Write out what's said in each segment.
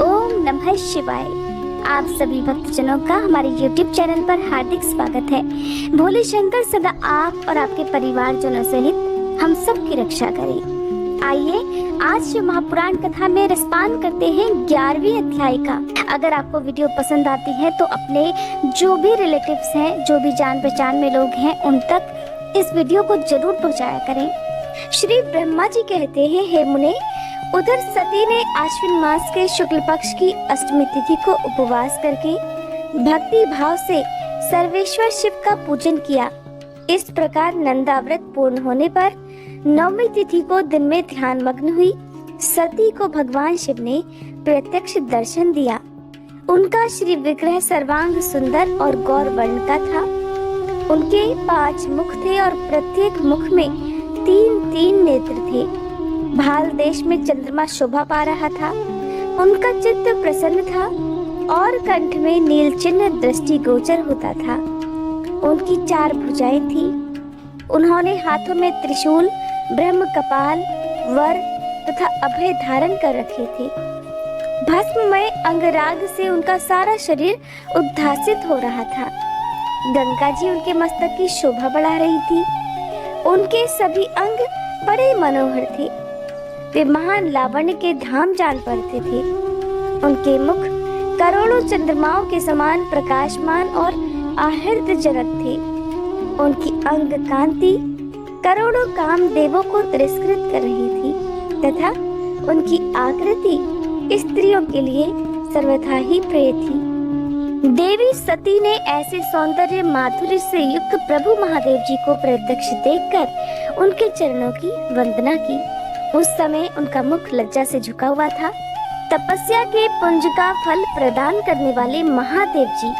ओम नमः शिवाय। आप सभी भक्तजनों का हमारे YouTube चैनल पर हार्दिक स्वागत है। भोले शंकर सदा आप और आपके परिवारजनों सहित हम सब की रक्षा करें। आइए आज जो महापुराण कथा में रसपान करते हैं 11वें अध्याय का। अगर आपको वीडियो पसंद आती है तो अपने जो भी रिलेटिव्स हैं, जो भी जान पहचान में लोग हैं, उन तक इस वीडियो को जरूर पहुंचाया करें। श्री ब्रह्मा जी कहते हैं, हे मुने, उधर सती ने आश्विन मास के शुक्ल पक्ष की अष्टमी तिथि को उपवास करके भक्ति भाव से सर्वेश्वर शिव का पूजन किया। इस प्रकार नंदा व्रत पूर्ण होने पर नवमी तिथि को दिन में ध्यान मग्न हुई सती को भगवान शिव ने प्रत्यक्ष दर्शन दिया। उनका श्री विग्रह सर्वांग सुंदर और गौर वर्ण का था। उनके 5 मुख थे और प्रत्येक मुख में 3-3 नेत्र थे। भाल देश में चंद्रमा शोभा पा रहा था। उनका चित्त प्रसन्न था और कंठ में नील चिन्ह दृष्टि गोचर होता था। उनकी 4 भुजाएं थी। उन्होंने हाथों में त्रिशूल, ब्रह्म कपाल, वर तथा अभय धारण कर रखे थे। भस्ममय अंगराग से उनका सारा शरीर उद्भासित हो रहा था। गंगा जी उनके मस्तक की शोभा बढ़ा रही थी। उनके सभी अंग बड़े मनोहर थे। वे महान लावण्य के धाम जान पड़ते थे। उनके मुख करोड़ों चंद्रमाओं के समान प्रकाशमान और आहृतजनक थे। उनकी अंग कांति करोड़ों काम देवों को तिरस्कृत कर रही थी तथा उनकी आकृति स्त्रियों के लिए सर्वथा ही प्रिय थी। देवी सती ने ऐसे सौंदर्य माधुर्य से युक्त प्रभु महादेव जी को प्रत्यक्ष देखकर उनके चरणों की वंदना की। उस समय उनका मुख लज्जा से झुका हुआ था। तपस्या के पुंज का फल प्रदान करने वाले महादेव जी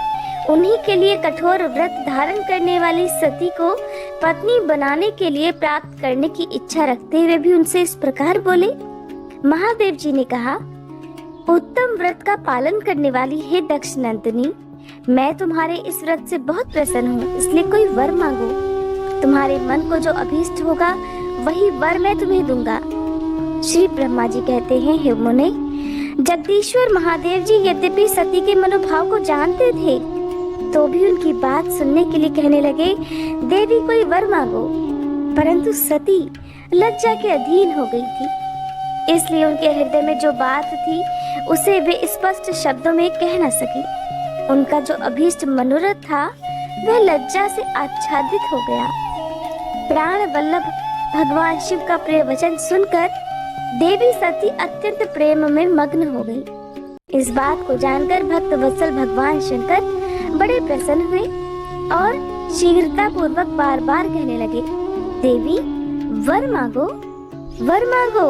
उन्हीं के लिए कठोर व्रत धारण करने वाली सती को पत्नी बनाने के लिए प्राप्त करने की इच्छा रखते हुए भी उनसे इस प्रकार बोले। महादेव जी ने कहा, उत्तम व्रत का पालन करने वाली हे दक्ष नंदिनी, मैं तुम्हारे इस व्रत से बहुत प्रसन्न हूँ, इसलिए कोई वर मांगो। तुम्हारे मन को जो अभीष्ट होगा वही वर मैं तुम्हें दूंगा। श्री ब्रह्मा जी कहते हैं, हे मुने, जगदीश्वर महादेव जी यद्यपि सती के मनोभाव को जानते थे तो भी उनकी बात सुनने के लिए कहने लगे, देवी कोई वर मांगो। परंतु सती लज्जा के अधीन हो गई थी, इसलिए उनके हृदय में जो बात थी उसे वे स्पष्ट शब्दों में कह न सकी। उनका जो अभीष्ट मनोरथ था वह लज्जा से आच्छादित हो गया। प्राण वल्लभ भगवान शिव का प्रिय वचन सुनकर देवी सती अत्यंत प्रेम में मग्न हो गई। इस बात को जानकर भक्त वत्सल भगवान शंकर बड़े प्रसन्न हुए और शीघ्रता पूर्वक बार बार कहने लगे, देवी वर मांगो, वर मांगो।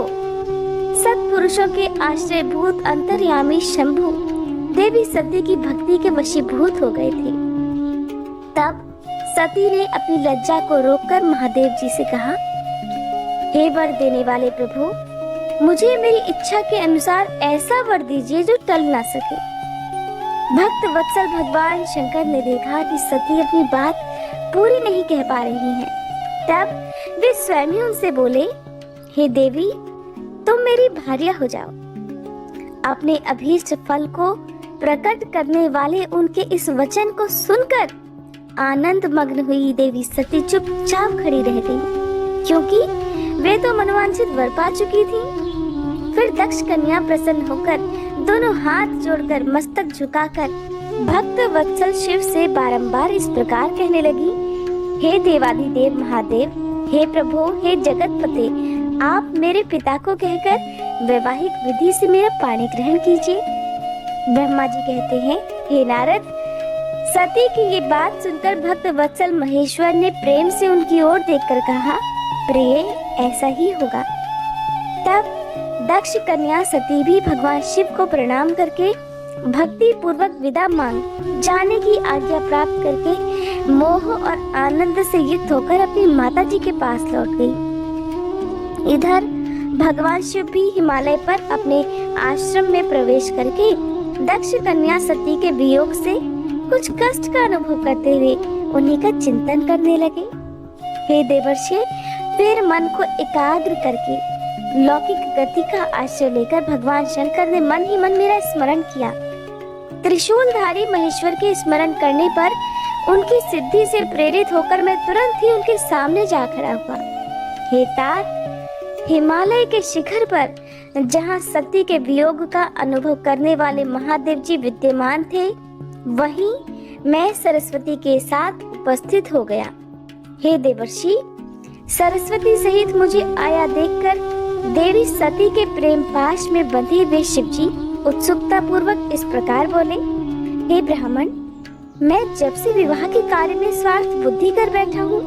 सत्पुरुषों के आश्रयभूत अंतर्यामी शंभु देवी सती की भक्ति के वशीभूत हो गए थे। तब सती ने अपनी लज्जा को रोककर महादेव जी से कहा, हे वर देने वाले प्रभु, मुझे मेरी इच्छा के अनुसार ऐसा वर दीजिए जो टल ना सके। भक्त वत्सल भगवान शंकर ने देखा कि सती अपनी बात पूरी नहीं कह पा रही हैं। तब वे स्वयं ही उनसे बोले, हे देवी, तुम मेरी भार्या हो जाओ। अपने अभीष्ट फल को प्रकट करने वाले उनके इस वचन को सुनकर आनंद मग्न हुई देवी सती चुपचाप खड़ी रह गई, क्योंकि वे तो मनोवांछित वर पा चुकी थी। फिर दक्ष कन्या प्रसन्न होकर दोनों हाथ जोड़कर मस्तक झुकाकर भक्त वत्सल शिव से बारंबार इस प्रकार कहने लगी, हे देवादिदेव महादेव, हे प्रभु, हे जगतपते, आप मेरे पिता को कहकर वैवाहिक विधि से मेरा पाणी ग्रहण कीजिए। ब्रह्मा जी कहते हैं, हे नारद, सती की ये बात सुनकर भक्त वत्सल महेश्वर ने प्रेम से उनकी ओर देखकर कहा, प्रिय, ऐसा ही होगा। तब दक्ष कन्या सती भी भगवान शिव को प्रणाम करके भक्ति पूर्वक विदा मांग जाने की आज्ञा प्राप्त करके मोह और आनंद से युक्त होकर अपनी माता जी के पास लौट गई। इधर भगवान शिव भी हिमालय पर अपने आश्रम में प्रवेश करके दक्ष कन्या सती के वियोग से कुछ कष्ट का अनुभव करते हुए उन्हीं का चिंतन करने लगे। हे देवर्षि, फिर मन को एकाग्र करके लौकिक गति का आश्रय लेकर भगवान शंकर ने मन ही मन मेरा स्मरण किया। त्रिशूलधारी महेश्वर के स्मरण करने पर उनकी सिद्धि से प्रेरित होकर मैं तुरंत ही उनके सामने जा खड़ा हुआ। हे तात, हिमालय के शिखर पर जहाँ सती के वियोग का अनुभव करने वाले महादेव जी विद्यमान थे, वहीं मैं सरस्वती के साथ उपस्थित हो गया। हे देवर्षि, सरस्वती सहित मुझे आया देखकर देवी सती के प्रेम पाश में बंधे हुए शिवजी उत्सुकता पूर्वक इस प्रकार बोले, हे ब्राह्मण, मैं जब से विवाह के कार्य में स्वार्थ बुद्धि कर बैठा हूँ,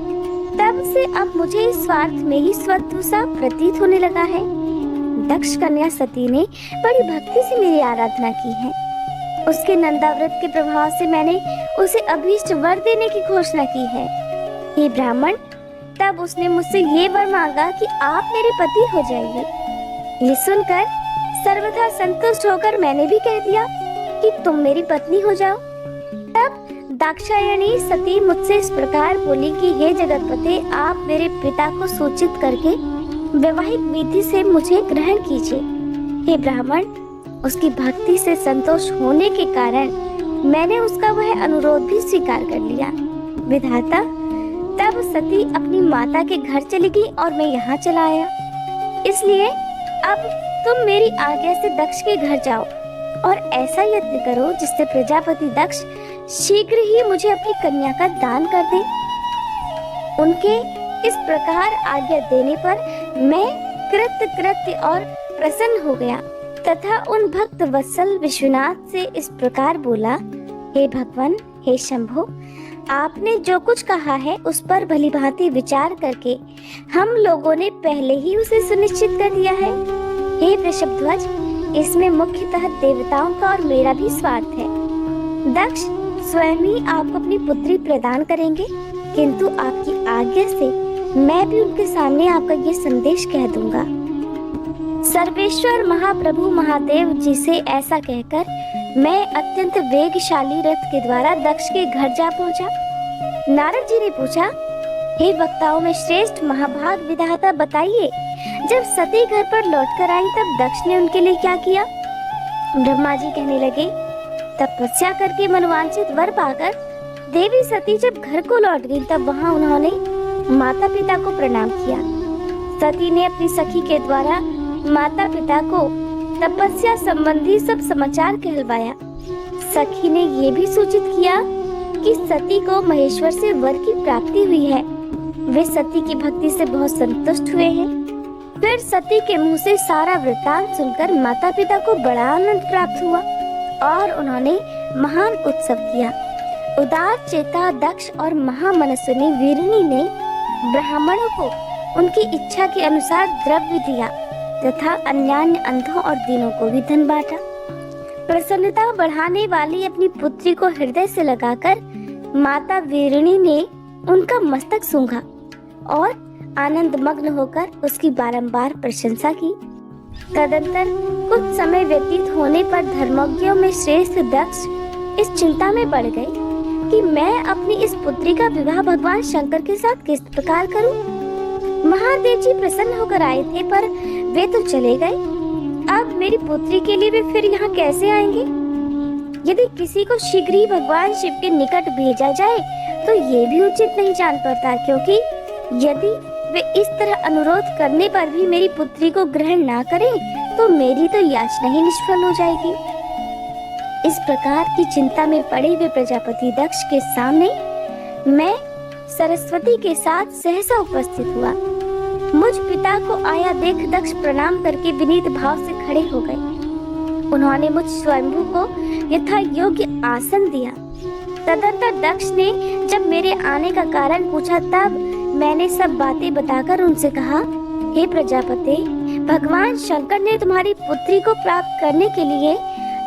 तब से अब मुझे इस स्वार्थ में ही स्वत्व सा प्रतीत होने लगा है। दक्ष कन्या सती ने बड़ी भक्ति से मेरी आराधना की है। उसके नंदाव्रत के प्रभाव से मैंने उसे अभीष्ट वर देने की घोषणा की है। हे ब्राह्मण, तब उसने मुझसे ये वर मांगा कि आप मेरे पति हो जाइए। ये सुनकर सर्वथा संतुष्ट होकर मैंने भी कह दिया कि तुम मेरी पत्नी हो जाओ। तब दाक्षायणी सती मुझसे इस प्रकार बोली कि हे जगतपते, आप मेरे पिता को सूचित करके वैवाहिक विधि से मुझे ग्रहण कीजिए। हे ब्राह्मण, उसकी भक्ति से संतोष होने के कारण मैंने उसका वह अनुरोध भी स्वीकार कर लिया। विधाता, तब सती अपनी माता के घर चली गई और मैं यहाँ चला आया। इसलिए अब तुम मेरी आज्ञा से दक्ष के घर जाओ और ऐसा यत्न करो जिससे प्रजापति दक्ष शीघ्र ही मुझे अपनी कन्या का दान कर दे। उनके इस प्रकार आज्ञा देने पर मैं कृत्य और प्रसन्न हो गया तथा उन भक्त वत्सल विश्वनाथ से इस प्रकार बोला, हे भगवान, हे शंभो, आपने जो कुछ कहा है उस पर भलीभांति विचार करके हम लोगों ने पहले ही उसे सुनिश्चित कर दिया है। हे वृषभध्वज, इसमें मुख्यतः देवताओं का और मेरा भी स्वार्थ है। दक्ष स्वयं ही आपको अपनी पुत्री प्रदान करेंगे, किंतु आपकी आज्ञा से मैं भी उनके सामने आपका ये संदेश कह दूंगा। सर्वेश्वर महाप्रभु महादेव जी से ऐसा कहकर मैं अत्यंत वेगशाली रथ के द्वारा दक्ष के घर जा पहुंचा। नारद जी ने पूछा, हे वक्ताओं में श्रेष्ठ महाभाग विधाता, बताइए, जब सती घर पर लौटकर आई तब दक्ष ने उनके लिए क्या किया? ब्रह्मा जी कहने लगे, तपस्या करके मनवांछित वर पाकर देवी सती जब घर को लौट गई तब वहां उन्होंने माता पिता को प्रणाम किया। सती ने अपनी सखी के द्वारा माता पिता को तपस्या संबंधी सब समाचार कहलवाया। सखी ने ये भी सूचित किया कि सती को महेश्वर से वर की प्राप्ति हुई है। वे सती की भक्ति से बहुत संतुष्ट हुए हैं। फिर सती के मुंह से सारा वृत्तांत सुनकर माता पिता को बड़ा आनंद प्राप्त हुआ और उन्होंने महान उत्सव किया। उदार चेता दक्ष और महामनस्विनी वीरिणी ने ब्राह्मणों को उनकी इच्छा के अनुसार द्रव्य दिया तथा अन्यान्य अंधों और दीनों को भी धन बांटा। प्रसन्नता बढ़ाने वाली अपनी पुत्री को हृदय से लगाकर माता वीरिणी ने उनका मस्तक सूंघा और आनंद मग्न होकर उसकी बारंबार प्रशंसा की। तदंतर कुछ समय व्यतीत होने पर धर्मज्ञों में श्रेष्ठ दक्ष इस चिंता में पड़ गए कि मैं अपनी इस पुत्री का विवाह भगवान शंकर के साथ किस प्रकार करूं। महादेव जी प्रसन्न होकर आए थे पर वे तो चले गए। अब मेरी पुत्री के लिए वे फिर यहाँ कैसे आएंगे? यदि किसी को शीघ्र ही भगवान शिव के निकट भेजा जाए तो ये भी उचित नहीं जान पड़ता, क्योंकि यदि वे इस तरह अनुरोध करने पर भी मेरी पुत्री को ग्रहण ना करें तो मेरी तो याचना ही निष्फल हो जाएगी। इस प्रकार की चिंता में पड़े हुए प्रजापति दक्ष के सामने मैं सरस्वती के साथ सहसा उपस्थित हुआ। मुझ पिता को आया देख दक्ष प्रणाम करके विनीत भाव से खड़े हो गए। उन्होंने मुझ स्वयंभू को यथा योग्य आसन दिया। तदंतर दक्ष ने जब मेरे आने का कारण पूछा तब मैंने सब बातें बताकर उनसे कहा, हे प्रजापते, भगवान शंकर ने तुम्हारी पुत्री को प्राप्त करने के लिए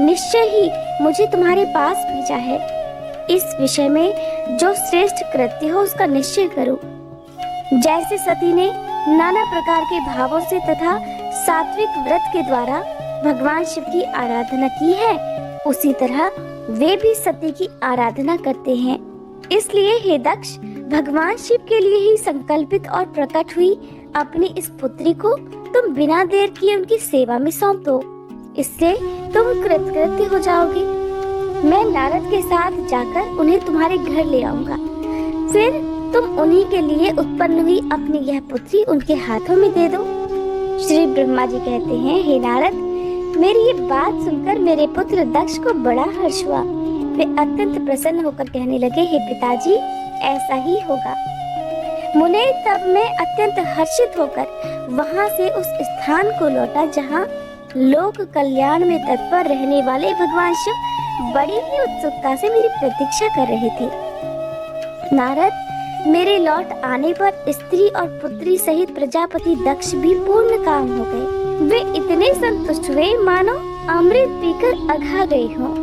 निश्चय ही मुझे तुम्हारे पास भेजा है। इस विषय में जो श्रेष्ठ कृत्य हो उसका निश्चय करो। जैसे सती ने नाना प्रकार के भावों से तथा सात्विक व्रत के द्वारा भगवान शिव की आराधना की है, उसी तरह वे भी सती की आराधना करते हैं। इसलिए हे दक्ष, भगवान शिव के लिए ही संकल्पित और प्रकट हुई अपनी इस पुत्री को तुम बिना देर किए उनकी सेवा में सौंप दो, इससे तुम कृतकृत्य हो जाओगे। मैं नारद के साथ जाकर उन्हें तुम्हारे घर ले आऊंगा, फिर तुम उन्हीं के लिए उत्पन्न हुई अपनी यह पुत्री उनके हाथों में दे दो। श्री ब्रह्मा जी कहते हैं, हे नारद, मेरी ये बात सुनकर मेरे पुत्र दक्ष को बड़ा हर्ष हुआ। वे अत्यंत प्रसन्न होकर कहने लगे, हे पिताजी, ऐसा ही होगा। मुने, तब मैं अत्यंत हर्षित होकर वहां से उस स्थान को लौटा जहां लोक कल्याण में तत्पर रहने वाले भगवान शिव बड़ी ही उत्सुकता से मेरी प्रतीक्षा कर रहे थे। नारद, मेरे लौट आने पर स्त्री और पुत्री सहित प्रजापति दक्ष भी पूर्ण काम हो गए। वे इतने संतुष्ट हुए मानो अमृत पीकर अघा गए हों।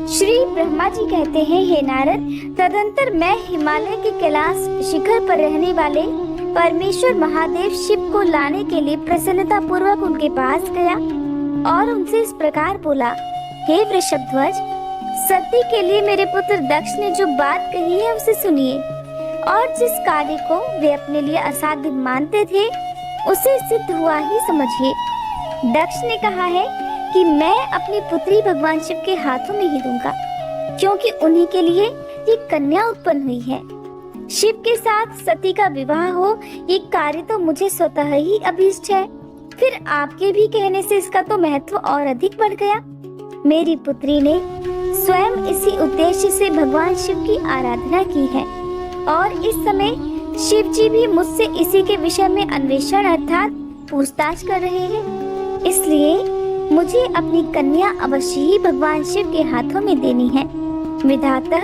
श्री ब्रह्मा जी कहते हैं, हे नारद, तदंतर मैं हिमालय के कैलाश शिखर पर रहने वाले परमेश्वर महादेव शिव को लाने के लिए प्रसन्नता पूर्वक उनके पास गया और उनसे इस प्रकार बोला, हे वृषभध्वज, सती के लिए मेरे पुत्र दक्ष ने जो बात कही है उसे सुनिए और जिस कार्य को वे अपने लिए असाध्य मानते थे उसे सिद्ध हुआ ही समझिए। दक्ष ने कहा है कि मैं अपनी पुत्री भगवान शिव के हाथों में ही दूंगा, क्योंकि उन्हीं के लिए ये कन्या उत्पन्न हुई है। शिव के साथ सती का विवाह हो, ये कार्य तो मुझे स्वतः ही अभीष्ट है। फिर आपके भी कहने से इसका तो महत्व और अधिक बढ़ गया। मेरी पुत्री ने स्वयं इसी उद्देश्य से भगवान शिव की आराधना की है और इस समय शिव जी भी मुझसे इसी के विषय में अन्वेषण अर्थात पूछताछ कर रहे हैं। इसलिए मुझे अपनी कन्या अवश्य ही भगवान शिव के हाथों में देनी है। विधाता,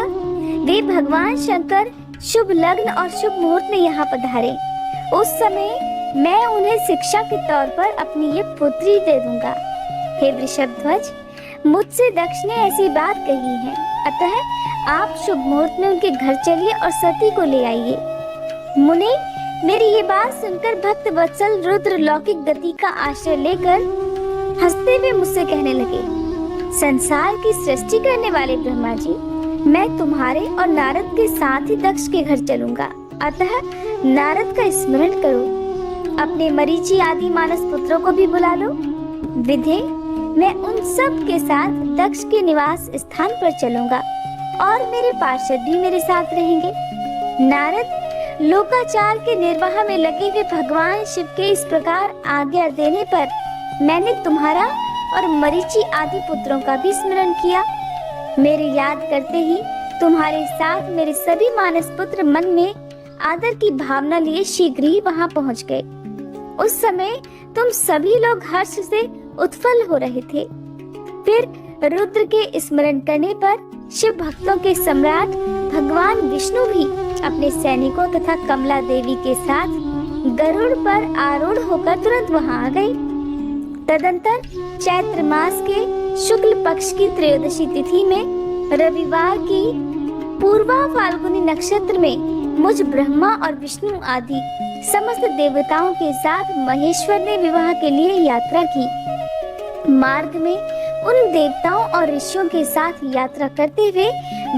वे भगवान शंकर शुभ लग्न और शुभ मुहूर्त में यहाँ पधारे। उस समय मैं उन्हें शिक्षा के तौर पर अपनी ये पुत्री दे दूंगा। हे वृषभध्वज, मुझसे दक्ष ने ऐसी बात कही है, अतः आप शुभ मुहूर्त में उनके घर चलिए और सती को ले आइए। मुने, मेरी ये बात सुनकर भक्त वत्सल रुद्र लौकिक गति का आश्रय लेकर हंसते हुए मुझसे कहने लगे, संसार की सृष्टि करने वाले ब्रह्मा जी, मैं तुम्हारे और नारद के साथ ही दक्ष के घर चलूंगा, अतः नारद का स्मरण करो। अपने मरीचि आदि मानस पुत्रों को भी बुला लो। विधे, मैं उन सब के साथ दक्ष के निवास स्थान पर चलूंगा और मेरे पार्षद भी मेरे साथ रहेंगे। नारद, लोकाचार के निर्वाह में लगे हुए भगवान शिव के इस प्रकार आज्ञा देने पर मैंने तुम्हारा और मरीचि आदि पुत्रों का भी स्मरण किया। मेरे याद करते ही तुम्हारे साथ मेरे सभी मानस पुत्र मन में आदर की भावना लिए शीघ्र ही वहां पहुंच गए। उस समय तुम सभी लोग हर्ष से उत्फल हो रहे थे। फिर रुद्र के स्मरण करने पर शिव भक्तों के सम्राट भगवान विष्णु भी अपने सैनिकों तथा कमला देवी के साथ गरुड़ पर आरूढ़ होकर तुरंत वहां आ गए। तदंतर चैत्र मास के शुक्ल पक्ष की त्रयोदशी तिथि में रविवार की पूर्वा फाल्गुनी नक्षत्र में मुझ ब्रह्मा और विष्णु आदि समस्त देवताओं के साथ महेश्वर ने विवाह के लिए यात्रा की। मार्ग में उन देवताओं और ऋषियों के साथ यात्रा करते हुए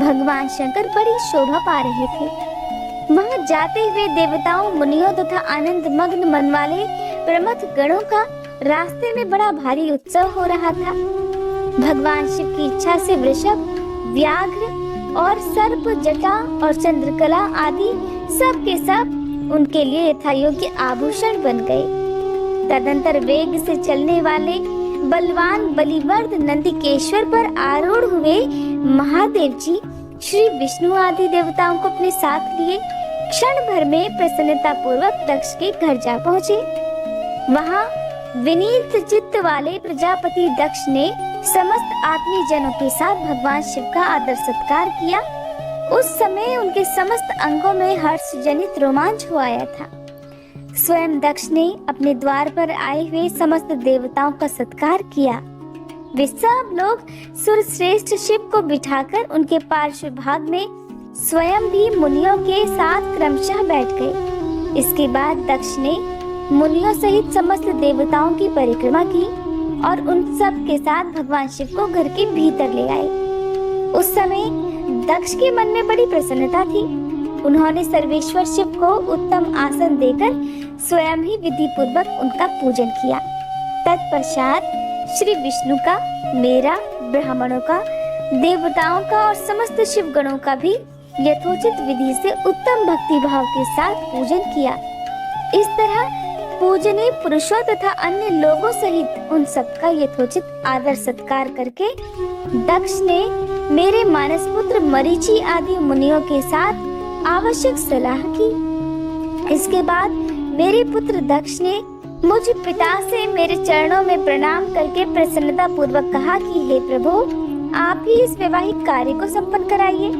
भगवान शंकर बड़ी शोभा पा रहे थे। वहां जाते हुए देवताओं, मुनियों तथा आनंद मग्न मन वाले प्रमथ गणों का रास्ते में बड़ा भारी उत्सव हो रहा था। भगवान शिव की इच्छा से वृषभ, व्याघ्र और सर्प, जटा और चंद्रकला आदि सब के सब उनके लिए यथायोग्य आभूषण बन गए। तदंतर वेग से चलने वाले बलवान बलिवर्द नंदिकेश्वर पर आरूढ़ हुए महादेव जी श्री विष्णु आदि देवताओं को अपने साथ लिए क्षण भर में प्रसन्नता पूर्वक दक्ष के घर जा पहुँचे। वहाँ विनीत चित्त वाले प्रजापति दक्ष ने समस्त आत्मीय जनों के साथ भगवान शिव का आदर सत्कार किया। उस समय उनके समस्त अंगों में हर्ष जनित रोमांच हो आया था। स्वयं दक्ष ने अपने द्वार पर आए हुए समस्त देवताओं का सत्कार किया। वे सब लोग सुरश्रेष्ठ शिव को बिठाकर उनके पार्श्व भाग में स्वयं भी मुनियों के साथ क्रमशः बैठ गए। इसके बाद दक्ष ने मुनियों सहित समस्त देवताओं की परिक्रमा की और उन सब के साथ भगवान शिव को घर के भीतर ले आए। उस समय दक्ष के मन में बड़ी प्रसन्नता थी। उन्होंने सर्वेश्वर शिव को उत्तम आसन देकर स्वयं ही विधि पूर्वक उनका पूजन किया। तत्पश्चात श्री विष्णु का, मेरा, ब्राह्मणों का, देवताओं का और समस्त शिव गणों का भी यथोचित विधि से उत्तम भक्ति भाव के साथ पूजन किया। इस तरह पूजनीय पुरुषों तथा अन्य लोगों सहित उन सबका यथोचित आदर सत्कार करके दक्ष ने मेरे मानस पुत्र मरीचि आदि मुनियों के साथ आवश्यक सलाह की। इसके बाद मेरे पुत्र दक्ष ने मुझ पिता से मेरे चरणों में प्रणाम करके प्रसन्नता पूर्वक कहा कि हे प्रभु, आप ही इस वैवाहिक कार्य को संपन्न कराइए।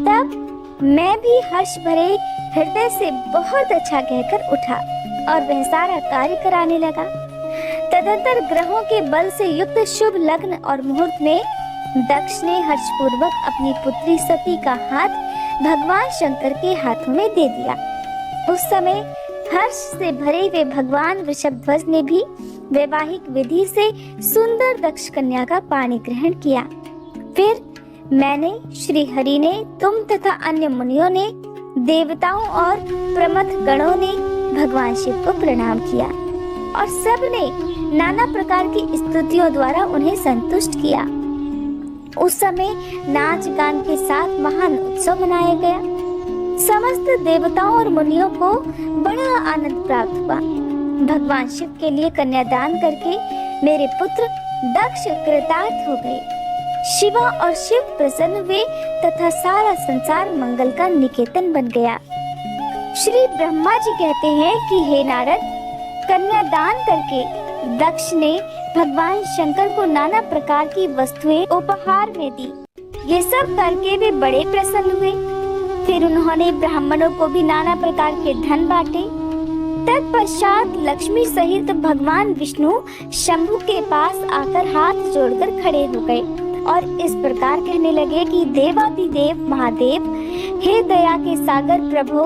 तब मैं भी हर्ष भरे हृदय से बहुत अच्छा कहकर उठा और वह सारा कार्य कराने लगा। तदंतर ग्रहों के बल से युक्त शुभ लग्न और मुहूर्त में दक्ष ने हर्षपूर्वक अपनी पुत्री सती का हाथ भगवान शंकर के हाथों में दे दिया। उस समय हर्ष से भरे हुए भगवान वृषभध्वज ने भी वैवाहिक विधि से सुंदर दक्ष कन्या का पाणी ग्रहण किया। फिर मैंने, श्री हरि ने, तुम तथा अन्य मुनियों ने, देवताओं और प्रमथ गणों ने भगवान शिव को प्रणाम किया और सब ने नाना प्रकार की स्तुतियों द्वारा उन्हें संतुष्ट किया। उस समय नाच गान के साथ महान उत्सव मनाया गया। समस्त देवताओं और मुनियों को बड़ा आनंद प्राप्त हुआ। भगवान शिव के लिए कन्यादान करके मेरे पुत्र दक्ष कृतार्थ हो गए। शिवा और शिव प्रसन्न हुए तथा सारा संसार मंगल का निकेतन बन गया। श्री ब्रह्मा जी कहते हैं कि हे नारद, कन्यादान करके दक्ष ने भगवान शंकर को नाना प्रकार की वस्तुएं उपहार में दी। ये सब करके वे बड़े प्रसन्न हुए। फिर उन्होंने ब्राह्मणों को भी नाना प्रकार के धन बांटे। तत्पश्चात लक्ष्मी सहित भगवान विष्णु शंभु के पास आकर हाथ जोड़कर खड़े हो गए और इस प्रकार कहने लगे कि देवादिदेव महादेव, हे दया के सागर प्रभु,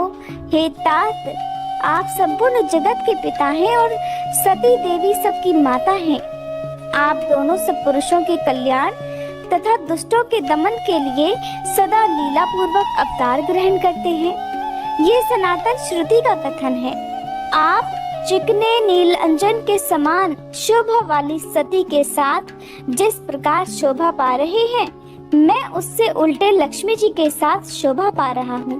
हे तात, आप संपूर्ण जगत के पिता हैं और सती देवी सबकी माता हैं। आप दोनों सब पुरुषों के कल्याण तथा दुष्टों के दमन के लिए सदा लीला पूर्वक अवतार ग्रहण करते हैं। ये सनातन श्रुति का कथन है। आप चिकने नील अंजन के समान शोभा वाली सती के साथ जिस प्रकार शोभा पा रहे हैं, मैं उससे उल्टे लक्ष्मी जी के साथ शोभा पा रहा हूँ।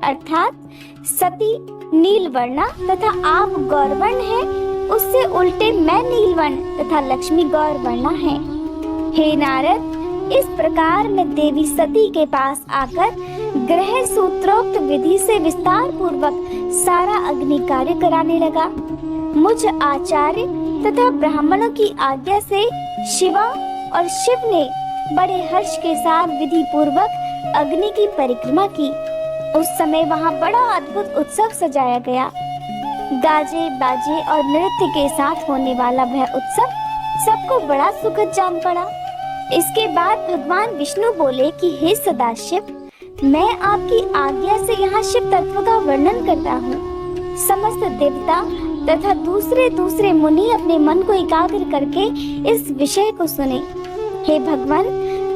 अर्थात सती नीलवर्णा तथा आप गौरवर्ण हैं, उससे उल्टे मैं नीलवर्ण तथा लक्ष्मी गौरवर्णा है। हे नारद, इस प्रकार मैं देवी सती के पास आकर ग्रह सूत्रोक्त विधि से विस्तार पूर्वक सारा अग्नि कार्य कराने लगा। मुझ आचार्य तथा ब्राह्मणों की आज्ञा से शिवा और शिव ने बड़े हर्ष के साथ विधि पूर्वक अग्नि की परिक्रमा की। उस समय वहाँ बड़ा अद्भुत उत्सव सजाया गया। गाजे बाजे और नृत्य के साथ होने वाला वह उत्सव सबको बड़ा सुखद जान पड़ा। इसके बाद भगवान विष्णु बोले कि हे सदाशिव, मैं आपकी आज्ञा से यहाँ शिव तत्व का वर्णन करता हूँ। समस्त देवता तथा दूसरे मुनि अपने मन को एकाग्र करके इस विषय को सुने। हे भगवान,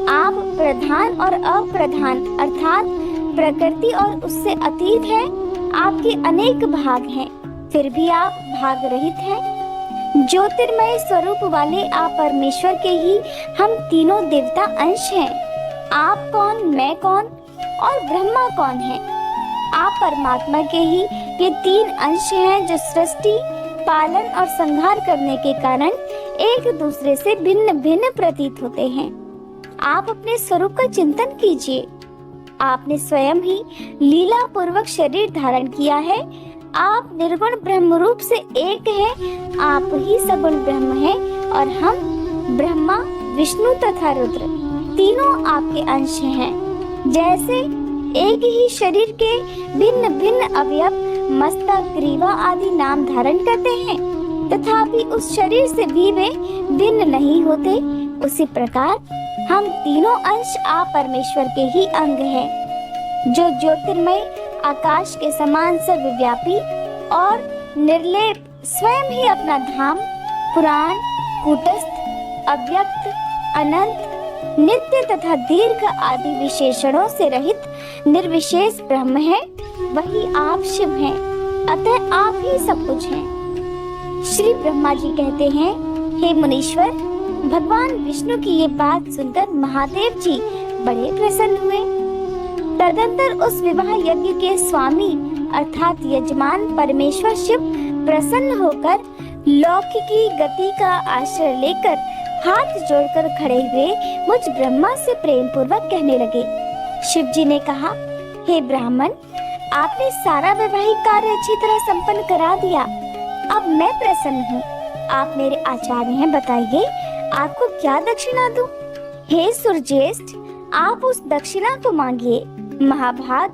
आप प्रधान और अप्रधान अर्थात प्रकृति और उससे अतीत है। आपके अनेक भाग हैं, फिर भी आप भाग रहित हैं। ज्योतिर्मय स्वरूप वाले आप परमेश्वर के ही हम तीनों देवता अंश हैं। आप कौन, मैं कौन और ब्रह्मा कौन है? आप परमात्मा के ही ये तीन अंश हैं जो सृष्टि, पालन और संहार करने के कारण एक दूसरे से भिन्न भिन्न प्रतीत होते हैं। आप अपने स्वरूप का चिंतन कीजिए। आपने स्वयं ही लीला पूर्वक शरीर धारण किया है। आप निर्गुण ब्रह्म रूप से एक हैं। आप ही सगुण ब्रह्म हैं और हम ब्रह्मा, विष्णु तथा रुद्र तीनों आपके अंश हैं। जैसे एक ही शरीर के भिन्न भिन्न अवयव मस्तक, ग्रीवा आदि नाम धारण करते हैं, तथापि उस शरीर से भी वे भिन्न नहीं होते, उसी प्रकार हम तीनों अंश आप परमेश्वर के ही अंग हैं, जो ज्योतिर्मय आकाश के समान सर्वव्यापी और निर्लेप स्वयं ही अपना धाम, पुराण, कूटस्थ, अव्यक्त, अनंत, नित्य तथा दीर्घ आदि विशेषणों से रहित निर्विशेष ब्रह्म है। वही आप शिव हैं, अतः आप ही सब कुछ हैं। श्री ब्रह्मा जी कहते हैं, हे मुनीश्वर, भगवान विष्णु की ये बात सुनकर महादेव जी बड़े प्रसन्न हुए। तदंतर उस विवाह यज्ञ के स्वामी अर्थात यजमान परमेश्वर शिव प्रसन्न होकर लौकिकी गति का आश्रय लेकर हाथ जोड़कर खड़े हुए मुझ ब्रह्मा से प्रेम पूर्वक कहने लगे। शिव जी ने कहा, हे ब्राह्मण, आपने सारा वैवाहिक कार्य अच्छी तरह संपन्न करा दिया। अब मैं प्रसन्न हूँ। आप मेरे आचार्य हैं, बताइए आपको क्या दक्षिणा दूं? हे सुरज्येष्ठ, आप उस दक्षिणा को मांगिए। महाभाग,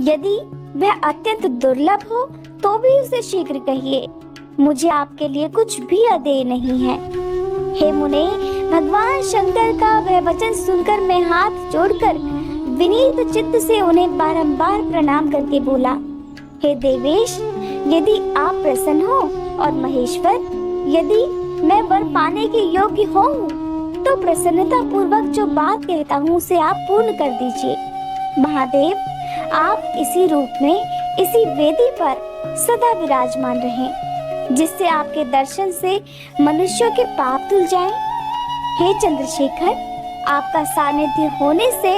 यदि वह अत्यंत दुर्लभ हो तो भी उसे शीघ्र कहिए। मुझे आपके लिए कुछ भी अदेय नहीं है। हे मुने, भगवान शंकर का वह वचन सुनकर मैं हाथ जोड़कर विनीत चित्त से उन्हें बारंबार प्रणाम करके बोला, हे देवेश, यदि आप प्रसन्न हो और महेश्वर, यदि मैं वर पाने के योग्य हूँ तो प्रसन्नता पूर्वक जो बात कहता हूँ उसे आप पूर्ण कर दीजिए। महादेव, आप इसी रूप में इसी वेदी पर सदा विराजमान रहें, जिससे आपके दर्शन से मनुष्यों के पाप धुल जाएं। हे चंद्रशेखर, आपका सानिध्य होने से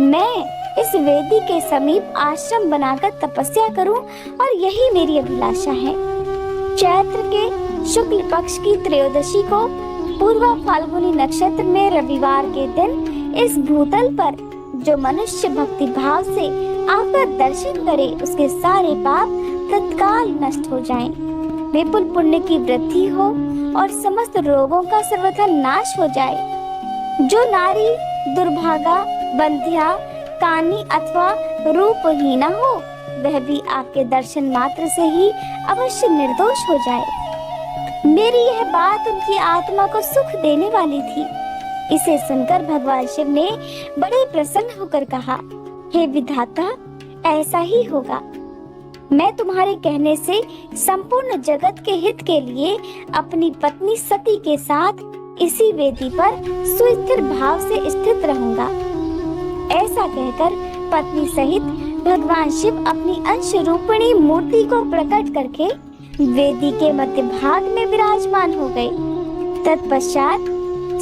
मैं इस वेदी के समीप आश्रम बनाकर तपस्या करूं और यही मेरी अभिलाषा है। चैत्र के शुक्ल पक्ष की त्रयोदशी को पूर्वा फाल्गुनी नक्षत्र में रविवार के दिन इस भूतल पर जो मनुष्य भक्ति भाव से आपका दर्शन करे उसके सारे पाप तत्काल नष्ट हो जाएं, विपुल पुण्य की वृद्धि हो और समस्त रोगों का सर्वथा नाश हो जाए। जो नारी दुर्भागा, बंध्या, कानी अथवा रूपहीना हो वह भी आपके दर्शन मात्र से ही अवश्य निर्दोष हो जाए। मेरी यह बात उनकी आत्मा को सुख देने वाली थी। इसे सुनकर भगवान शिव ने बड़े प्रसन्न होकर कहा, हे विधाता, ऐसा ही होगा। मैं तुम्हारे कहने से संपूर्ण जगत के हित के लिए अपनी पत्नी सती के साथ इसी वेदी पर सुस्थिर भाव से स्थित रहूंगा। ऐसा कहकर पत्नी सहित भगवान शिव अपनी अंश रूपिणी मूर्ति को प्रकट करके वेदी के मध्य भाग में विराजमान हो गए। तत्पश्चात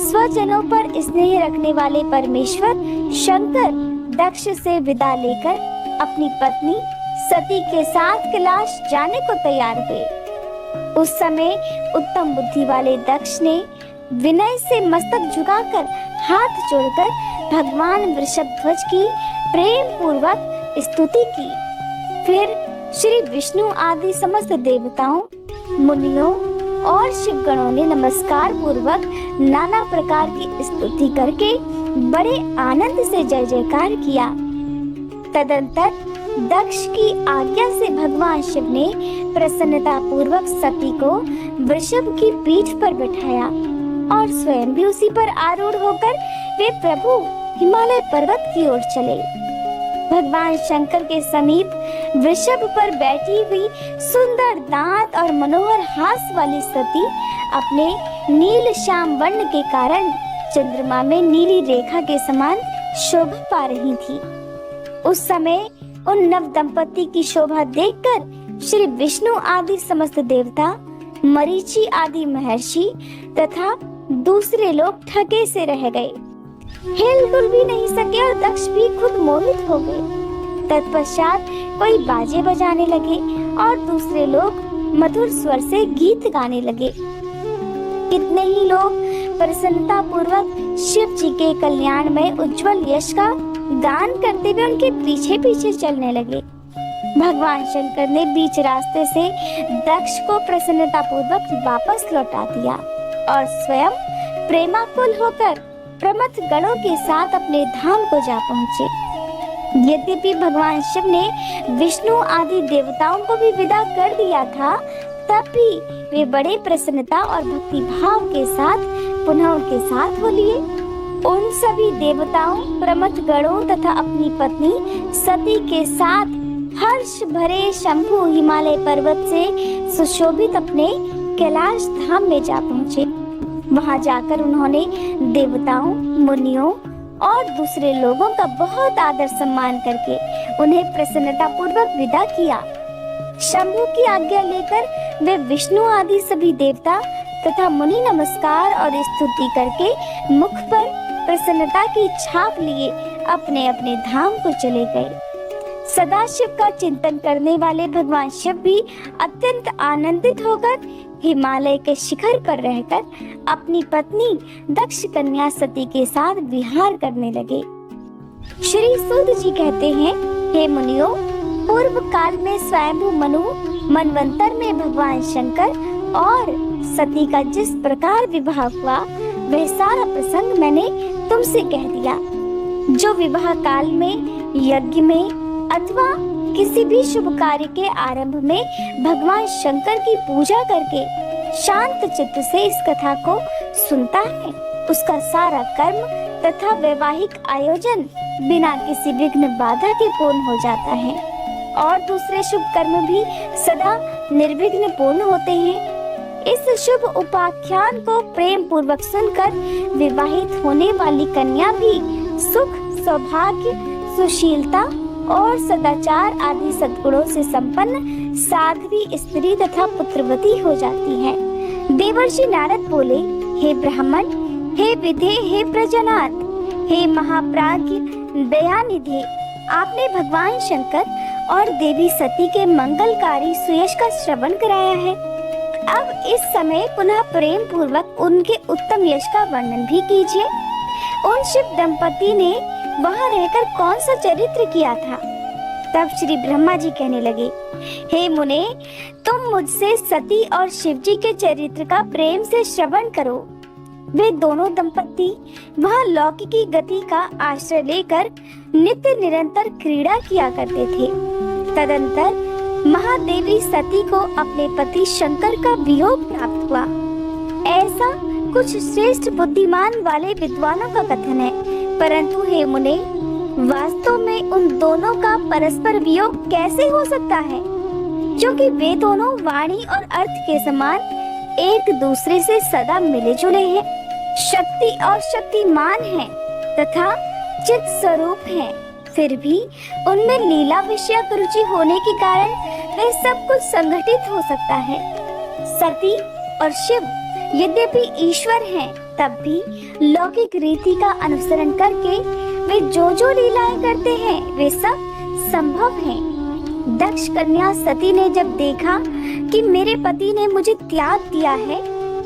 स्वजनों पर स्नेह रखने वाले परमेश्वर शंकर दक्ष से विदा लेकर अपनी पत्नी सती के साथ कैलाश जाने को तैयार हुए। उस समय उत्तम बुद्धि वाले दक्ष ने विनय से मस्तक झुकाकर हाथ जोड़कर भगवान वृषभध्वज की प्रेम पूर्वक स्तुति की। फिर श्री विष्णु आदि समस्त देवताओं, मुनियों और शिवगणों ने नमस्कार पूर्वक नाना प्रकार की स्तुति करके बड़े आनंद से जय जयकार किया। तदंतर दक्ष की आज्ञा से भगवान शिव ने प्रसन्नता पूर्वक सती को वृषभ की पीठ पर बैठाया और स्वयं भी उसी पर आरूढ़ होकर वे प्रभु हिमालय पर्वत की ओर चले। भगवान शंकर के समीप वृषभ पर बैठी हुई सुंदर दांत और मनोहर हास वाली सती अपने नील श्याम वर्ण के कारण चंद्रमा में नीली रेखा के समान शोभा पा रही थी। उस समय उन नव दंपति की शोभा देखकर श्री विष्णु आदि समस्त देवता, मरीचि आदि महर्षि तथा दूसरे लोग ठगे से रह गए, हिलडुल भी नहीं सके और दक्ष भी खुद मोहित हो गए। तत्पश्चात कोई बाजे बजाने लगे और दूसरे लोग मधुर स्वर से गीत गाने लगे। कितने ही लोग प्रसन्नता पूर्वक शिव जी के कल्याण में उज्जवल यश का गान करते हुए उनके पीछे पीछे चलने लगे। भगवान शंकर ने बीच रास्ते से दक्ष को प्रसन्नता पूर्वक वापस लौटा दिया और स्वयं प्रेमाकुल होकर प्रमथ गणों के साथ अपने धाम को जा पहुँचे। यद्यपि भगवान शिव ने विष्णु आदि देवताओं को भी विदा कर दिया था, तब भी वे बड़े प्रसन्नता और भक्ति भाव के साथ पुनः उनके साथ हो लिए। उन सभी देवताओं, प्रमथ गणों तथा अपनी पत्नी सती के साथ हर्ष भरे शंभु हिमालय पर्वत से सुशोभित अपने कैलाश धाम में जा पहुँचे। वहां जाकर उन्होंने देवताओं, मुनियों और दूसरे लोगों का बहुत आदर सम्मान करके उन्हें प्रसन्नता पूर्वक विदा किया। शंभु की आज्ञा लेकर वे विष्णु आदि सभी देवता तथा मुनि नमस्कार और स्तुति करके मुख पर प्रसन्नता की छाप लिए अपने अपने धाम को चले गए। सदाशिव का चिंतन करने वाले भगवान शिव भी अत्यंत आनंदित होकर हिमालय के शिखर पर रहकर अपनी पत्नी दक्ष कन्या सती के साथ विहार करने लगे। श्री सूत जी कहते हैं, हे मुनियों, पूर्व काल में स्वयंभू मनु मनवंतर में भगवान शंकर और सती का जिस प्रकार विवाह हुआ वह सारा प्रसंग मैंने तुमसे कह दिया। जो विवाह काल में, यज्ञ में अथवा किसी भी शुभ कार्य के आरंभ में भगवान शंकर की पूजा करके शांत चित्त से इस कथा को सुनता है, उसका सारा कर्म तथा वैवाहिक आयोजन बिना किसी विघ्न बाधा के पूर्ण हो जाता है और दूसरे शुभ कर्म भी सदा निर्विघ्न पूर्ण होते हैं। इस शुभ उपाख्यान को प्रेम पूर्वक सुनकर विवाहित होने वाली कन्या भी सुख, सौभाग्य, सुशीलता और सदाचार आदि सद्गुणों से संपन्न साध्वी स्त्री तथा पुत्रवती हो जाती है। देवर्षि नारद बोले, हे ब्राह्मण, हे विधे, हे प्रजनाथ, हे महाप्राज्ञ दयानिधे, आपने भगवान शंकर और देवी सती के मंगलकारी सुयश का श्रवण कराया है। अब इस समय पुनः प्रेम पूर्वक उनके उत्तम यश का वर्णन भी कीजिए। उन शिव दंपति ने वहाँ रहकर कौन सा चरित्र किया था? तब श्री ब्रह्मा जी कहने लगे, हे मुने, तुम मुझसे सती और शिव जी के चरित्र का प्रेम से श्रवण करो। वे दोनों दंपति वहाँ लौकिकी गति का आश्रय लेकर नित्य निरंतर क्रीड़ा किया करते थे। तदंतर महादेवी सती को अपने पति शंकर का वियोग प्राप्त हुआ। ऐसा कुछ श्रेष्ठ बुद्धिमान वाले विद्वानों का कथन है, परंतु हे मुने, वास्तव में उन दोनों का परस्पर वियोग कैसे हो सकता है? क्योंकि वे दोनों वाणी और अर्थ के समान एक दूसरे से सदा मिले जुले हैं, शक्ति और शक्तिमान हैं तथा चित स्वरूप हैं। फिर भी उनमें लीला विषयक रुचि होने के कारण वे सब कुछ संगठित हो सकता है। सती और शिव यद्यपि ईश्वर हैं, तब भी लौकिक रीति का अनुसरण करके वे जो लीलाएं करते हैं वे सब संभव हैं। दक्ष कन्या सती ने जब देखा कि मेरे पति ने मुझे त्याग दिया है,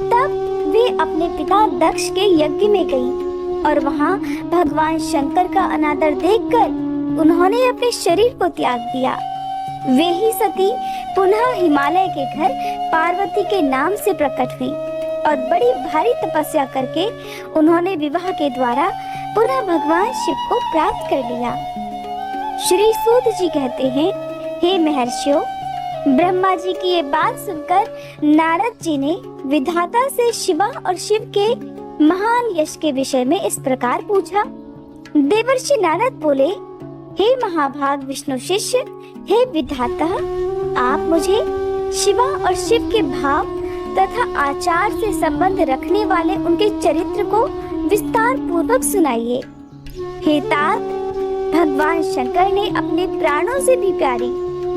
तब वे अपने पिता दक्ष के यज्ञ में गई और वहाँ भगवान शंकर का अनादर देखकर उन्होंने अपने शरीर को त्याग दिया। वे ही सती पुनः हिमालय के घर पार्वती के नाम से प्रकट हुई और बड़ी भारी तपस्या करके उन्होंने विवाह के द्वारा पुनः भगवान शिव को प्राप्त कर लिया। श्री सूत जी कहते हैं, हे महर्षियों, ब्रह्मा जी की ये बात सुनकर नारद जी ने विधाता से शिवा और शिव के महान यश के विषय में इस प्रकार पूछा। देवर्षि नारद बोले, हे महाभाग विष्णु शिष्य, हे विधाता, आप मुझे शिवा और शिव के भाव तथा आचार से संबंध रखने वाले उनके चरित्र को विस्तार पूर्वक सुनाइए। हे तात, भगवान शंकर ने अपने प्राणों से भी प्यारी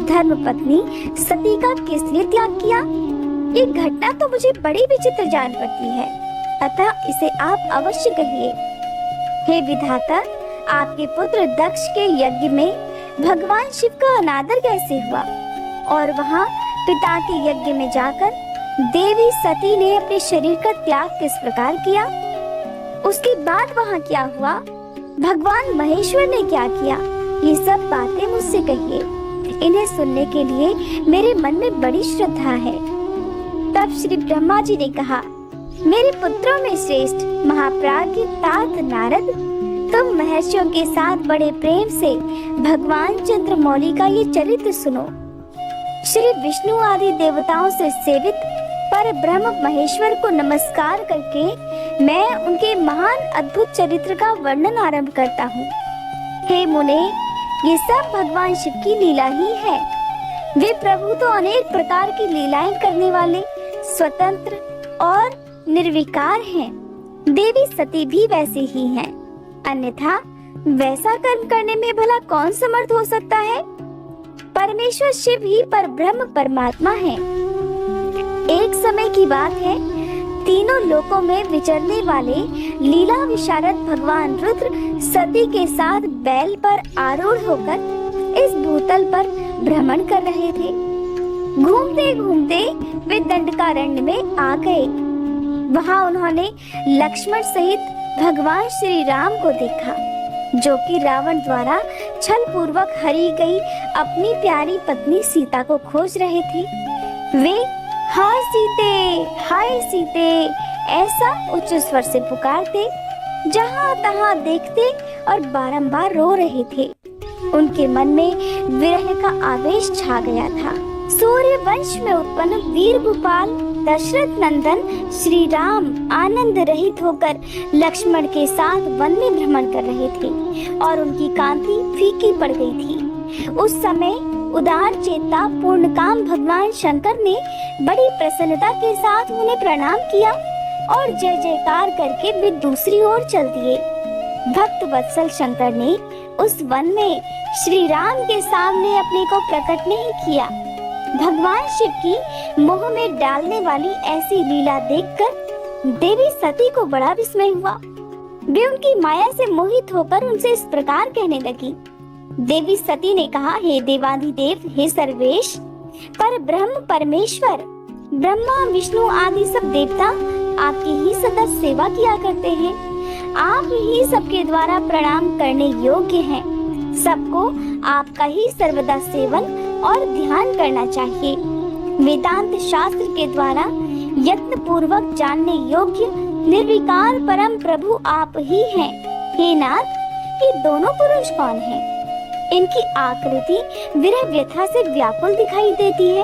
धर्म पत्नी सती का किस लिए त्याग किया? ये घटना तो मुझे बड़ी विचित्र जान पड़ती है, अतः इसे आप अवश्य कहिए। हे विधाता, आपके पुत्र दक्ष के यज्ञ में भगवान शिव का अनादर कैसे हुआ और वहाँ पिता के यज्ञ में जाकर देवी सती ने अपने शरीर का त्याग किस प्रकार किया? उसके बाद वहाँ क्या हुआ? भगवान महेश्वर ने क्या किया? ये सब बातें मुझसे कहिए। इन्हें सुनने के लिए मेरे मन में बड़ी श्रद्धा है। तब श्री ब्रह्मा जी ने कहा, मेरे पुत्रों में श्रेष्ठ महाप्राज्ञ तात नारद, तुम महर्षियों के साथ बड़े प्रेम से भगवान चंद्रमौली का ये चरित्र सुनो। श्री विष्णु आदि देवताओं से सेवित पर ब्रह्म महेश्वर को नमस्कार करके मैं उनके महान अद्भुत चरित्र का वर्णन आरंभ करता हूँ। हे मुने, ये सब भगवान शिव की लीला ही है। वे प्रभु तो अनेक प्रकार की लीलाएं करने वाले स्वतंत्र और निर्विकार हैं। देवी सती भी वैसे ही हैं। अन्यथा वैसा कर्म करने में भला कौन समर्थ हो सकता है? परमेश्वर शिव ही परब्रह्म परमात्मा है। एक समय की बात है, तीनों लोकों में विचरने वाले लीला विशारद भगवान रुद्र सती के साथ बैल पर आरूढ़ होकर इस भूतल पर भ्रमण कर रहे थे। घूमते घूमते वे दंडकारण्य में आ गए। वहां उन्होंने लक्ष्मण सहित भगवान श्री राम को देखा, जो कि रावण द्वारा छल पूर्वक हरी गई अपनी प्यारी पत्नी सीता को खोज रहे थे। वे हाय सीते ऐसा उच्च स्वर से पुकारते, जहाँ तहाँ देखते और बारंबार रो रहे थे। उनके मन में विरह का आवेश छा गया था। सूर्य वंश में उत्पन्न वीर भूपाल दशरथ नंदन श्री राम आनंद रहित होकर लक्ष्मण के साथ वन में भ्रमण कर रहे थे और उनकी कांति फीकी पड़ गई थी। उस समय उदार चेता पूर्ण काम भगवान शंकर ने बड़ी प्रसन्नता के साथ उन्हें प्रणाम किया और जय जयकार करके वे दूसरी ओर चल दिए। भक्त वत्सल शंकर ने उस वन में श्री राम के सामने अपने को प्रकट नहीं किया। भगवान शिव की मोह में डालने वाली ऐसी लीला देखकर देवी सती को बड़ा विस्मय हुआ। वे उनकी माया से मोहित होकर उनसे इस प्रकार कहने लगी। देवी सती ने कहा, हे देवाधिदेव, हे सर्वेश, पर ब्रह्म परमेश्वर, ब्रह्मा विष्णु आदि सब देवता आपकी ही सदा सेवा किया करते हैं। आप ही सबके द्वारा प्रणाम करने योग्य हैं। सबको आपका ही सर्वदा सेवन और ध्यान करना चाहिए। वेदांत शास्त्र के द्वारा यत्न पूर्वक जानने योग्य निर्विकार परम प्रभु आप ही हैं। हे नाथ, ये दोनों पुरुष कौन हैं? इनकी आकृति विरह व्यथा से व्याकुल दिखाई देती है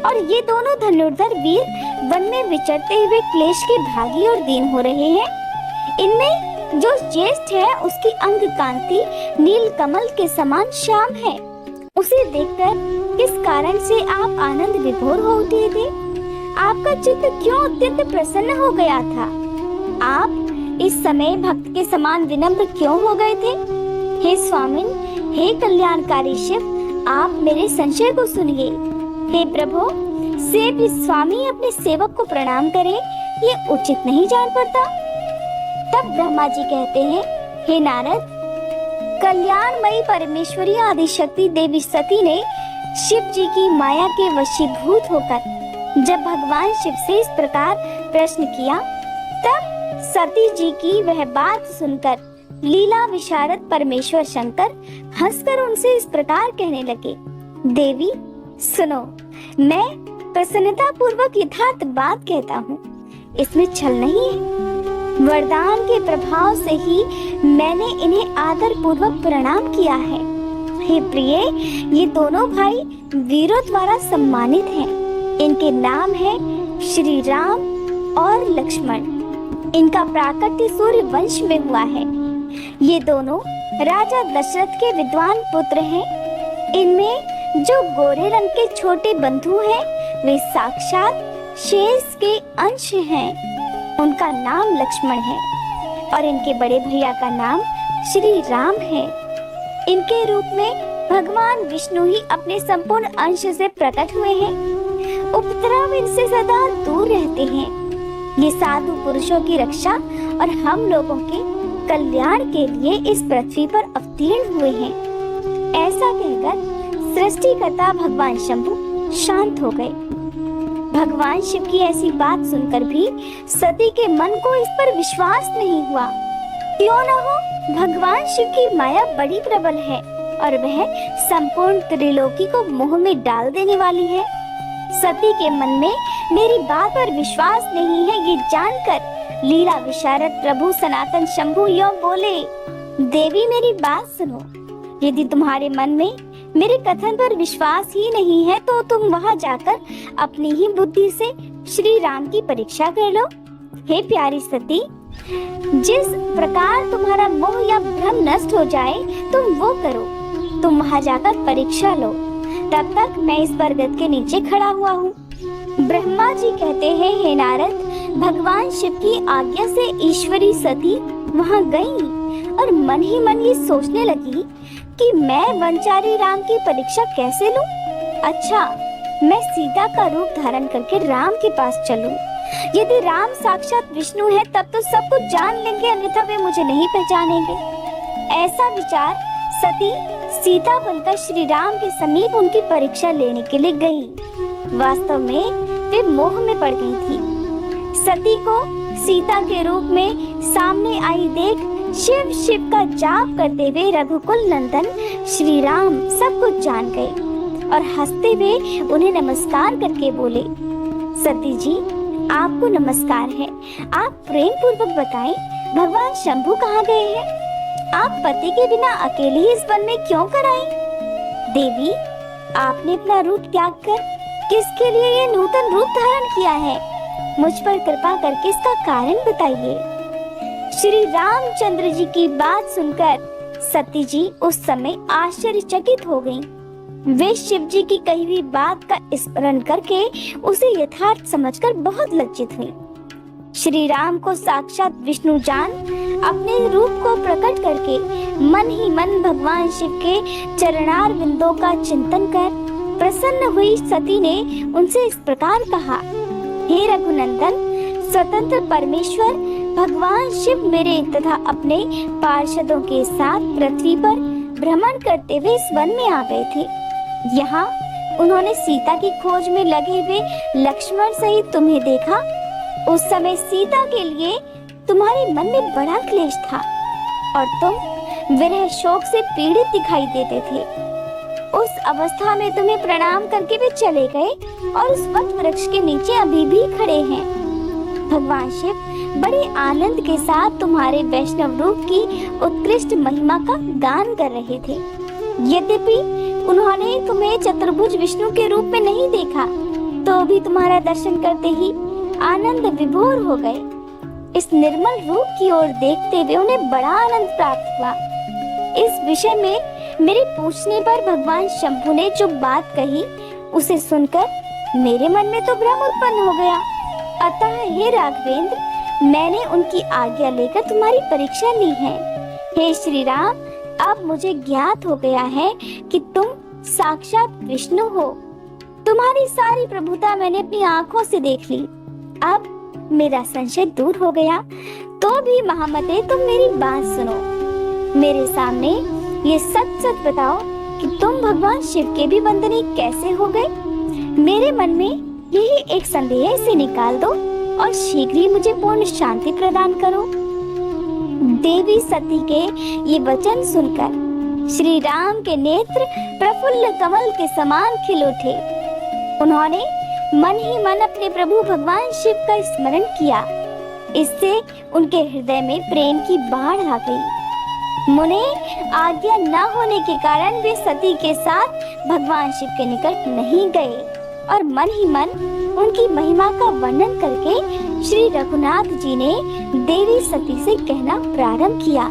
और ये दोनों धनुर्धर वीर वन में विचरते हुए क्लेश के भागी और दीन हो रहे हैं। इनमें जो ज्येष्ठ है उसकी अंग कांति नील कमल के समान श्याम है। उसे देखकर किस कारण से आप आनंद विभोर हो उठे थे? आपका चित्त क्यों अत्यंत प्रसन्न हो गया था? आप इस समय भक्त के समान विनम्र क्यों हो गए थे? हे स्वामिन, हे कल्याणकारी शिव, आप मेरे संशय को सुनिए। हे प्रभु, सेव स्वामी अपने सेवक को प्रणाम करे, ये उचित नहीं जान पड़ता। तब ब्रह्मा जी कहते हैं, हे नारद, कल्याणमयी परमेश्वरी आदिशक्ति देवी सती ने शिव जी की माया के वशीभूत होकर जब भगवान शिव से इस प्रकार प्रश्न किया, तब सती जी की वह बात सुनकर लीला विशारद परमेश्वर शंकर हंसकर उनसे इस प्रकार कहने लगे, देवी सुनो, मैं प्रसन्नता पूर्वक यथार्थ बात कहता हूँ, इसमें छल नहीं है। वरदान के प्रभाव से ही मैंने इन्हें आदर पूर्वक प्रणाम किया है। हे प्रिय, ये दोनों भाई वीरों द्वारा सम्मानित हैं। इनके नाम है श्री राम और लक्ष्मण। इनका प्राकट्य सूर्य वंश में हुआ है। ये दोनों राजा दशरथ के विद्वान पुत्र हैं। इनमें जो गोरे रंग के छोटे बंधु हैं, वे साक्षात शेष के अंश हैं। उनका नाम लक्ष्मण है और इनके बड़े भैया का नाम श्री राम है। इनके रूप में भगवान विष्णु ही अपने संपूर्ण अंश से प्रकट हुए हैं। उपद्रव इनसे सदा दूर रहते हैं। ये साधु पुरुषों की रक्षा और हम लोगों के कल्याण के लिए इस पृथ्वी पर अवतीर्ण हुए हैं। ऐसा कहकर सृष्टिकर्ता भगवान शंभु शांत हो गए। भगवान शिव की ऐसी बात सुनकर भी सती के मन को इस पर विश्वास नहीं हुआ। क्यों न हो, भगवान शिव की माया बड़ी प्रबल है और वह संपूर्ण त्रिलोकी को मोह में डाल देने वाली है। सती के मन में मेरी बात पर विश्वास नहीं है, ये जानकर लीला विशारद प्रभु सनातन शंभु यो बोले, देवी मेरी बात सुनो, यदि तुम्हारे मन में मेरे कथन पर विश्वास ही नहीं है तो तुम वहां जाकर अपनी ही बुद्धि से श्री राम की परीक्षा कर लो। हे प्यारी सती, जिस प्रकार तुम्हारा मोह या भ्रम नष्ट हो जाए तुम वो करो। तुम वहां जाकर परीक्षा लो। तब तक मैं इस बरगद के नीचे खड़ा हुआ हूँ। ब्रह्मा जी कहते हैं, हे नारद, भगवान शिव की आज्ञा से ईश्वरी सती वहां गई और मन ही मन ये सोचने लगी कि मैं वनचारी राम की परीक्षा कैसे लूं? अच्छा, मैं सीता का रूप धारण करके राम के पास चलूं। यदि राम साक्षात विष्णु है तब तो सब कुछ जान लेंगे, अन्यथा वे मुझे नहीं पहचानेंगे। ऐसा विचार सती सीता बनकर श्री राम के समीप उनकी परीक्षा लेने के लिए गई। वास्तव में वे मोह में पड़ गई थी। सती को सीता के रूप में सामने आई देख शिव शिव का जाप करते हुए रघुकुल नंदन श्री राम सब कुछ जान गए और हंसते हुए उन्हें नमस्कार करके बोले, सती जी, आपको नमस्कार है। आप प्रेम पूर्वक बताएं, भगवान शंभु कहाँ गए हैं? आप पति के बिना अकेले ही इस वन में क्यों कर आई? देवी, आपने अपना रूप त्याग कर किसके लिए ये नूतन रूप धारण किया है? मुझ पर कृपा करके इसका कारण बताइए। श्री रामचंद्र जी की बात सुनकर सती जी उस समय आश्चर्यचकित हो गईं। वे शिव जी की कही हुई बात का स्मरण करके उसे यथार्थ समझकर बहुत लज्जित हुई। श्री राम को साक्षात विष्णु जान अपने रूप को प्रकट करके मन ही मन भगवान शिव के चरणार बिंदों का चिंतन कर प्रसन्न हुई सती ने उनसे इस प्रकार कहा, हे रघुनंदन, स्वतंत्र परमेश्वर भगवान शिव मेरे तथा अपने पार्षदों के साथ पृथ्वी पर भ्रमण करते हुए इस वन में आ गए थे। यहाँ उन्होंने सीता की खोज में लगे हुए लक्ष्मण सहित तुम्हें देखा। उस समय सीता के लिए तुम्हारे मन में बड़ा क्लेश था और तुम विरह शोक से पीड़ित दिखाई देते थे। उस अवस्था में तुम्हें प्रणाम करके वे चले गए और उस वट वृक्ष के नीचे अभी भी खड़े हैं। भगवान शिव बड़े आनंद के साथ तुम्हारे वैष्णव रूप की उत्कृष्ट महिमा का गान कर रहे थे। यद्यपि उन्होंने तुम्हें चतुर्भुज विष्णु के रूप में नहीं देखा, तो भी तुम्हारा दर्शन करते ही आनंद विभोर हो गए। इस निर्मल रूप की ओर देखते हुए उन्हें बड़ा आनंद प्राप्त हुआ। इस विषय में मेरे पूछने पर भगवान शंभु ने जो बात कही उसे सुनकर मेरे मन में तो भ्रम उत्पन्न हो गया। अतः हे राघवेंद्र, मैंने उनकी आज्ञा लेकर तुम्हारी परीक्षा ली है। हे श्री राम, अब मुझे ज्ञात हो गया है कि तुम साक्षात विष्णु हो। तुम्हारी सारी प्रभुता मैंने अपनी आंखों से देख ली। अब मेरा संशय दूर हो गया। तो भी महामते, तुम मेरी बात सुनो। मेरे सामने ये सच सच बताओ कि तुम भगवान शिव के भी वंदनीय कैसे हो गए? मेरे मन में यही एक संदेह से निकाल दो और शीघ्र ही मुझे पूर्ण शांति प्रदान करो। देवी सती के ये वचन सुनकर श्री राम के नेत्र प्रफुल्ल कमल के समान खिल उठे। उन्होंने मन ही मन अपने प्रभु भगवान शिव का स्मरण किया। इससे उनके हृदय में प्रेम की बाढ़ आ गई। मुने आज्ञा न होने के कारण वे सती के साथ भगवान शिव के निकट नहीं गए और मन ही मन उनकी महिमा का वर्णन करके श्री रघुनाथ जी ने देवी सती से कहना प्रारंभ किया।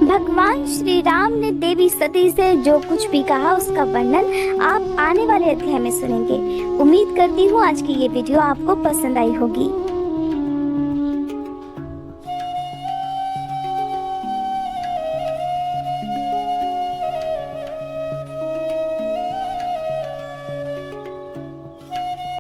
भगवान श्री राम ने देवी सती से जो कुछ भी कहा उसका वर्णन आप आने वाले अध्याय में सुनेंगे। उम्मीद करती हूँ आज की ये वीडियो आपको पसंद आई होगी।